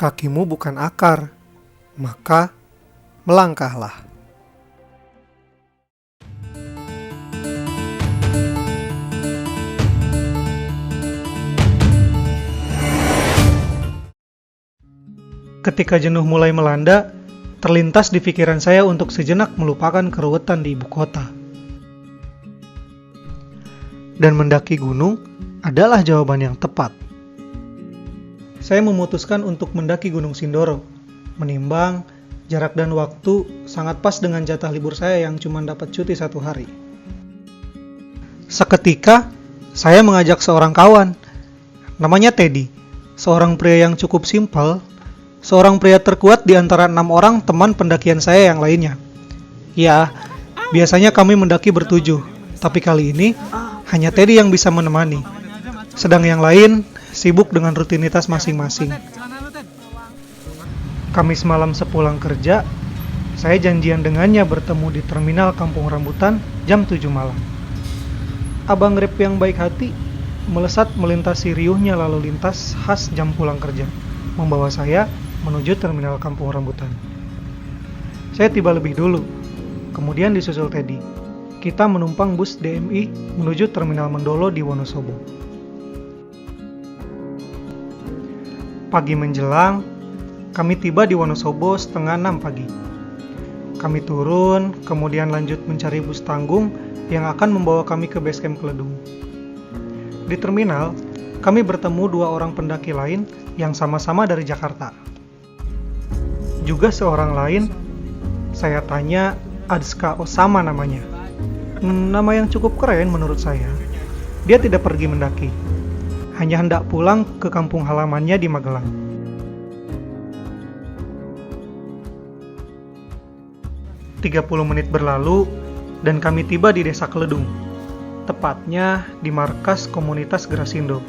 kakimu bukan akar, maka melangkahlah. Ketika jenuh mulai melanda, terlintas di pikiran saya untuk sejenak melupakan keruwetan di ibu kota. Dan mendaki gunung adalah jawaban yang tepat. Saya memutuskan untuk mendaki Gunung Sindoro, menimbang jarak dan waktu sangat pas dengan jatah libur saya yang cuma dapat cuti 1 hari. Seketika, saya mengajak seorang kawan, namanya Teddy, seorang pria yang cukup simpel, seorang pria terkuat di antara 6 orang teman pendakian saya yang lainnya. Ya, biasanya kami mendaki bertujuh, tapi kali ini hanya Teddy yang bisa menemani. Sedang yang lain sibuk dengan rutinitas masing-masing. Kamis malam sepulang kerja, saya janjian dengannya bertemu di terminal Kampung Rambutan jam 7 malam. Abang Grab yang baik hati melesat melintasi riuhnya lalu lintas khas jam pulang kerja, membawa saya menuju terminal Kampung Rambutan. Saya tiba lebih dulu, kemudian disusul Teddy. Kita menumpang bus DMI menuju terminal Mendolo di Wonosobo. Pagi menjelang, kami tiba di Wonosobo setengah 6 pagi. Kami turun, kemudian lanjut mencari bus tanggung yang akan membawa kami ke base camp Keledung. Di terminal, kami bertemu 2 orang pendaki lain yang sama-sama dari Jakarta. Juga seorang lain, saya tanya Adska Osama namanya. Nama yang cukup keren menurut saya. Dia tidak pergi mendaki, hanya hendak pulang ke kampung halamannya di Magelang. "30 menit berlalu dan kami tiba di Desa Keledung, tepatnya di markas komunitas Grasindo.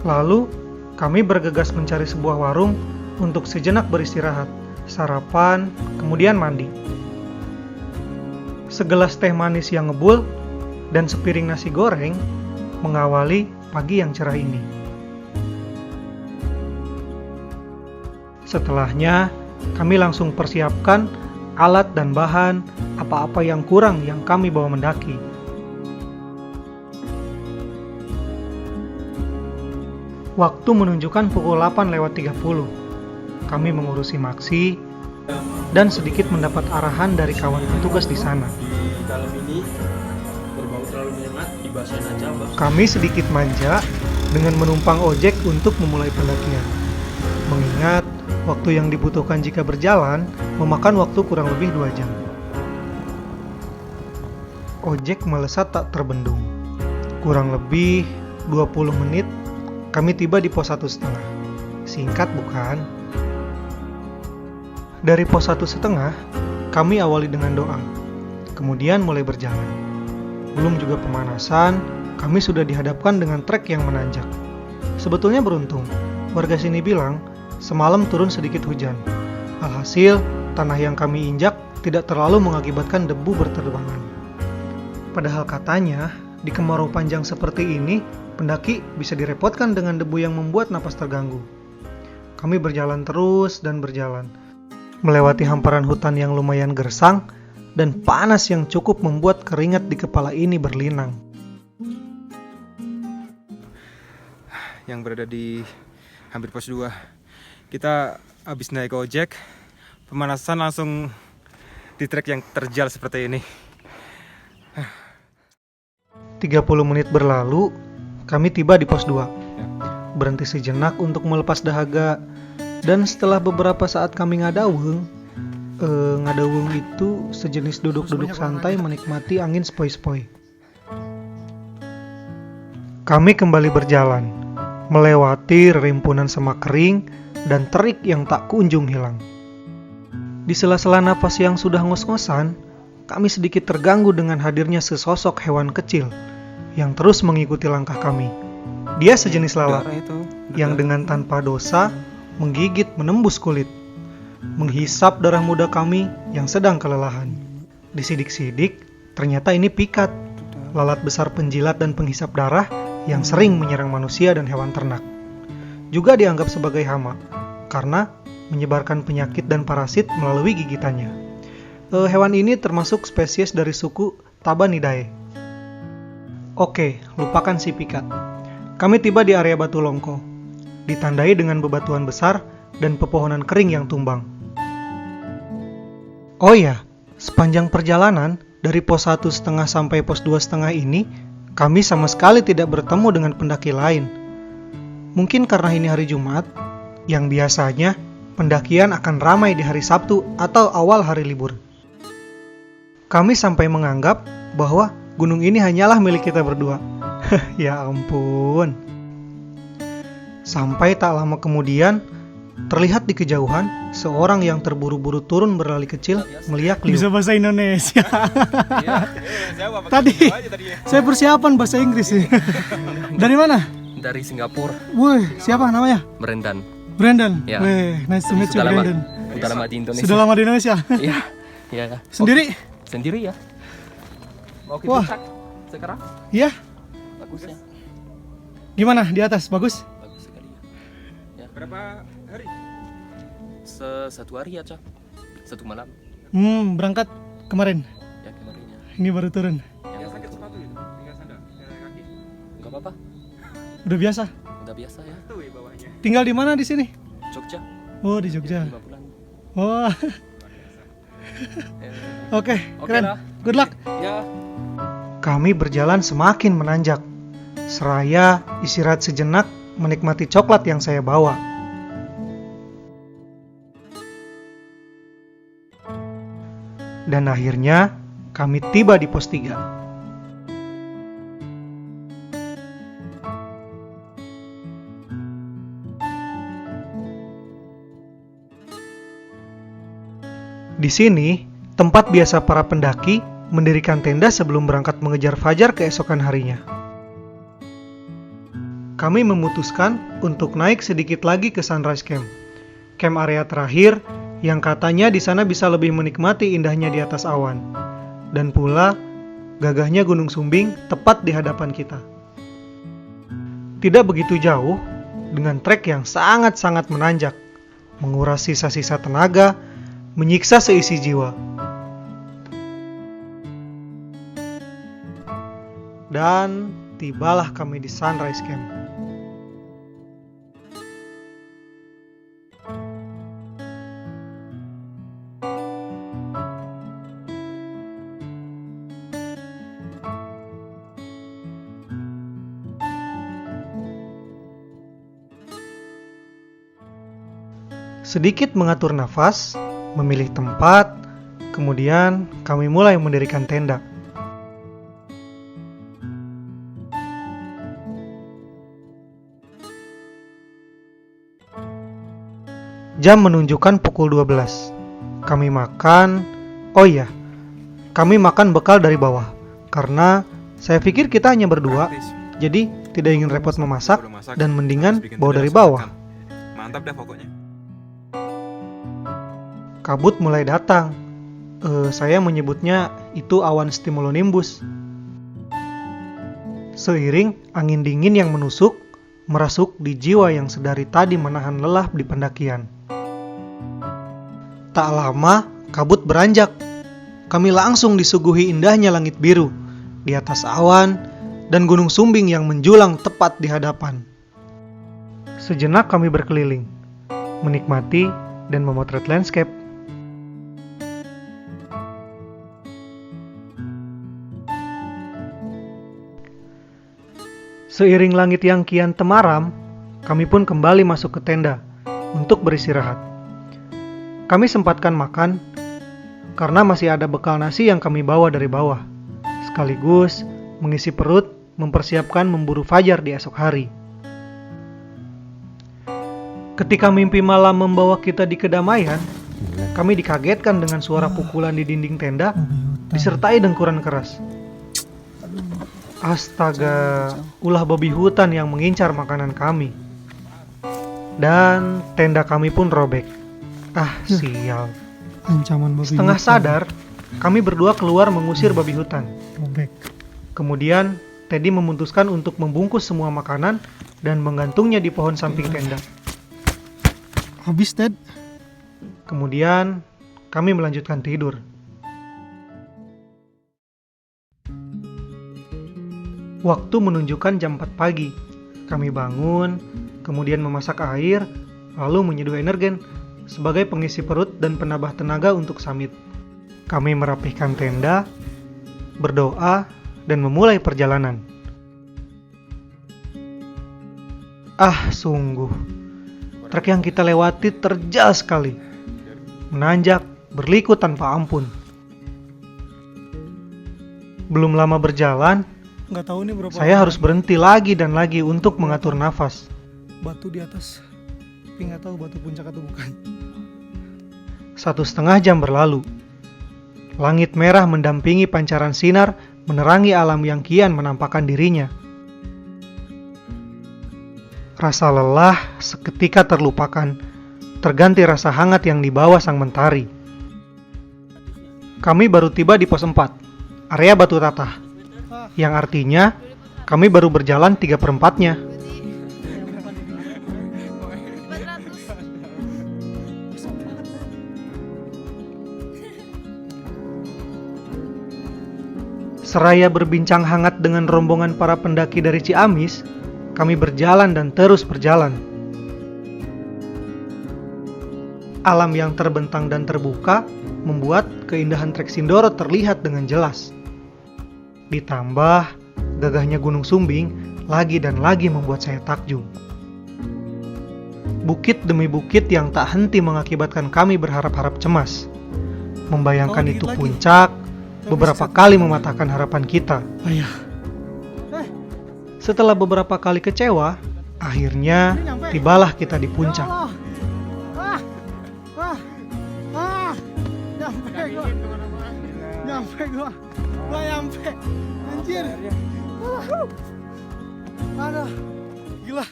Lalu kami bergegas mencari sebuah warung untuk sejenak beristirahat, sarapan, kemudian mandi. Segelas teh manis yang ngebul dan sepiring nasi goreng mengawali pagi yang cerah ini. Setelahnya, kami langsung persiapkan alat dan bahan apa-apa yang kurang yang kami bawa mendaki. Waktu menunjukkan pukul 8:30. Kami mengurusi maksi dan sedikit mendapat arahan dari kawan petugas di sana. Kami sedikit manja dengan menumpang ojek untuk memulai pendakian. Mengingat waktu yang dibutuhkan jika berjalan memakan waktu kurang lebih 2 jam. Ojek melesat tak terbendung. Kurang lebih 20 menit kami tiba di pos 1,5. Singkat bukan? Dari pos 1,5, kami awali dengan doa. Kemudian mulai berjalan. Belum juga pemanasan, kami sudah dihadapkan dengan trek yang menanjak. Sebetulnya beruntung, warga sini bilang semalam turun sedikit hujan. Alhasil, tanah yang kami injak tidak terlalu mengakibatkan debu berterbangan. Padahal katanya, di kemarau panjang seperti ini, pendaki bisa direpotkan dengan debu yang membuat napas terganggu. Kami berjalan terus dan berjalan, melewati hamparan hutan yang lumayan gersang dan panas yang cukup membuat keringat di kepala ini berlinang. Yang berada di hampir pos 2. Kita habis naik ojek, pemanasan langsung di trek yang terjal seperti ini. 30 menit berlalu, kami tiba di pos 2. Berhenti sejenak untuk melepas dahaga. Dan setelah beberapa saat kami ngadawung itu sejenis duduk-duduk santai menikmati angin sepoi-sepoi. Kami kembali berjalan, melewati rimpunan semak kering dan terik yang tak kunjung hilang. Di sela-sela napas yang sudah ngos-ngosan, kami sedikit terganggu dengan hadirnya sesosok hewan kecil yang terus mengikuti langkah kami. Dia sejenis lalat yang dengan tanpa dosa menggigit menembus kulit, menghisap darah muda kami yang sedang kelelahan. Disidik-sidik, ternyata ini pikat, lalat besar penjilat dan penghisap darah yang sering menyerang manusia dan hewan ternak. Juga dianggap sebagai hama, karena menyebarkan penyakit dan parasit melalui gigitannya. Hewan ini termasuk spesies dari suku Tabanidae. Oke, lupakan si pikat. Kami tiba di area Batu Longko, ditandai dengan bebatuan besar dan pepohonan kering yang tumbang. Oh iya, sepanjang perjalanan dari pos 1,5 sampai pos 2,5 ini, kami sama sekali tidak bertemu dengan pendaki lain. Mungkin karena ini hari Jumat, yang biasanya pendakian akan ramai di hari Sabtu atau awal hari libur. Kami sampai menganggap bahwa gunung ini hanyalah milik kita berdua. Ya ampun. Sampai tak lama kemudian, terlihat di kejauhan seorang yang terburu-buru turun berlari kecil meliak-liuk. Bisa bahasa Indonesia. Tadi saya persiapan bahasa Inggris sih. Dari mana? Dari Singapura. Woi, siapa namanya? Brendan. Brandon. Ya. Weh, nice to meet you, Brandon. Sudah lama di Indonesia. Sudah lama di Indonesia. Iya. Iya. Sendiri? Sendiri ya. Mau kita Wah. cek sekarang? Iya. Bagus ya. Gimana di atas? Bagus? Bagus sekali ya. Berapa hari? Satu hari aja. Satu malam. Berangkat kemarin. Ya kemarin ya. Ini baru turun. Yang sakit sepatu itu, tinggal sandal, kaki. Enggak apa-apa. Udah biasa. Udah biasa ya. Tuh ya bawahnya. Tinggal di mana di sini? Jogja. Oh, di Jogja. 5 bulan. Wah. Oke, Oke keren. lah. Good luck. Ya. Kami berjalan semakin menanjak. Seraya istirahat sejenak menikmati coklat yang saya bawa. Dan akhirnya kami tiba di pos 3. Di sini, tempat biasa para pendaki mendirikan tenda sebelum berangkat mengejar fajar keesokan harinya. Kami memutuskan untuk naik sedikit lagi ke Sunrise Camp. Camp area terakhir yang katanya di sana bisa lebih menikmati indahnya di atas awan. Dan pula, gagahnya Gunung Sumbing tepat di hadapan kita. Tidak begitu jauh, dengan trek yang sangat-sangat menanjak, menguras sisa-sisa tenaga, menyiksa seisi jiwa. Dan tibalah kami di Sunrise Camp. Sedikit mengatur nafas, memilih tempat, kemudian kami mulai mendirikan tenda. Jam menunjukkan pukul 12. Kami makan. Oh iya, kami makan bekal dari bawah. Karena saya pikir kita hanya berdua, Praktis. jadi tidak ingin repot memasak Udah masak, dan mendingan terus bikin bawa tenda dari langsung bawah. makan. Mantap dah pokoknya. Kabut mulai datang. Saya menyebutnya itu awan stimulonimbus. Seiring angin dingin yang menusuk, merasuk di jiwa yang sedari tadi menahan lelah di pendakian. Tak lama, kabut beranjak. Kami langsung disuguhi indahnya langit biru di atas awan dan Gunung Sumbing yang menjulang tepat di hadapan. Sejenak kami berkeliling, menikmati dan memotret landscape. Seiring langit yang kian temaram, kami pun kembali masuk ke tenda untuk beristirahat. Kami sempatkan makan karena masih ada bekal nasi yang kami bawa dari bawah, sekaligus mengisi perut mempersiapkan memburu fajar di esok hari. Ketika mimpi malam membawa kita di kedamaian, kami dikagetkan dengan suara pukulan di dinding tenda disertai dengkuran keras. Astaga, ulah babi hutan yang mengincar makanan kami. Dan tenda kami pun robek. Ah, sial. Ancaman babi Setengah hutan. sadar, kami berdua keluar mengusir babi hutan. Robek. Kemudian, Teddy memutuskan untuk membungkus semua makanan dan menggantungnya di pohon samping tenda. Habis, Ted. Kemudian kami melanjutkan tidur. Waktu menunjukkan jam 4 pagi. Kami bangun, kemudian memasak air, lalu menyeduh energen sebagai pengisi perut dan penambah tenaga untuk summit. Kami merapihkan tenda, berdoa, dan memulai perjalanan. Sungguh, trek yang kita lewati terjal sekali. Menanjak, berliku tanpa ampun. Belum lama berjalan, Nggak tahu nih berapa saya harus berhenti lagi dan lagi untuk mengatur nafas. batu di atas. Tapi nggak tahu batu puncak atau bukan. 1,5 jam berlalu. Langit merah mendampingi pancaran sinar menerangi alam yang kian menampakkan dirinya. Rasa lelah seketika terlupakan, terganti rasa hangat yang dibawa sang mentari. Kami baru tiba di pos 4, area Batu Tatah, yang artinya kami baru berjalan 3/4-nya. Seraya berbincang hangat dengan rombongan para pendaki dari Ciamis, kami berjalan dan terus berjalan. Alam yang terbentang dan terbuka membuat keindahan Trek Sindoro terlihat dengan jelas. Ditambah, gagahnya Gunung Sumbing lagi dan lagi membuat saya takjub. Bukit demi bukit yang tak henti mengakibatkan kami berharap-harap cemas. Membayangkan Oh, dikit itu lagi. puncak, beberapa kali mematahkan harapan kita. Ayah. Setelah beberapa kali kecewa, akhirnya tibalah kita di puncak. Nyampe gua. Gua nyampe. Anjir. Aduh. Gila.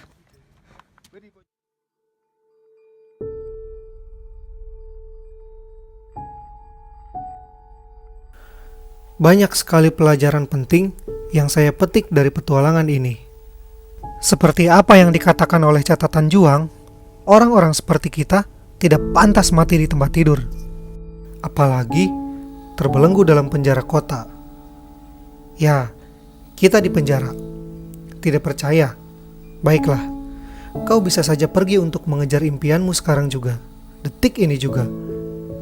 Banyak sekali pelajaran penting yang saya petik dari petualangan ini. Seperti apa yang dikatakan oleh catatan Juang, orang-orang seperti kita tidak pantas mati di tempat tidur. Apalagi terbelenggu dalam penjara kota. Ya, kita di penjara. Tidak percaya? Baiklah, kau bisa saja pergi untuk mengejar impianmu sekarang juga, detik ini juga.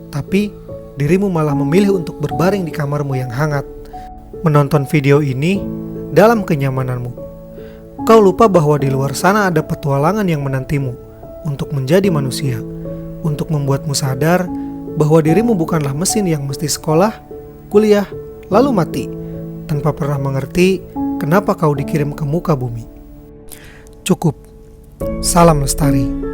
Tapi dirimu malah memilih untuk berbaring di kamarmu yang hangat, menonton video ini dalam kenyamananmu. Kau lupa bahwa di luar sana ada petualangan yang menantimu untuk menjadi manusia, untuk membuatmu sadar bahwa dirimu bukanlah mesin yang mesti sekolah, kuliah, lalu mati, tanpa pernah mengerti kenapa kau dikirim ke muka bumi. Cukup. Salam Lestari.